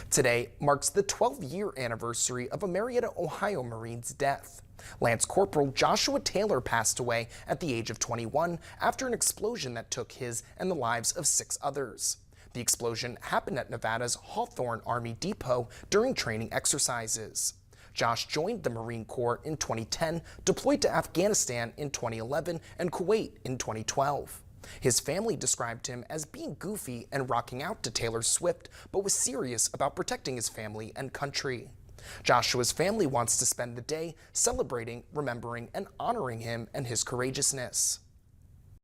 Today marks the 12th-year anniversary of a Marietta, Ohio Marine's death. Lance Corporal Joshua Taylor passed away at the age of 21 after an explosion that took his and the lives of 6 others. The explosion happened at Nevada's Hawthorne Army Depot during training exercises. Josh joined the Marine Corps in 2010, deployed to Afghanistan in 2011, and Kuwait in 2012. His family described him as being goofy and rocking out to Taylor Swift, but was serious about protecting his family and country. Joshua's family wants to spend the day celebrating, remembering, and honoring him and his courageousness.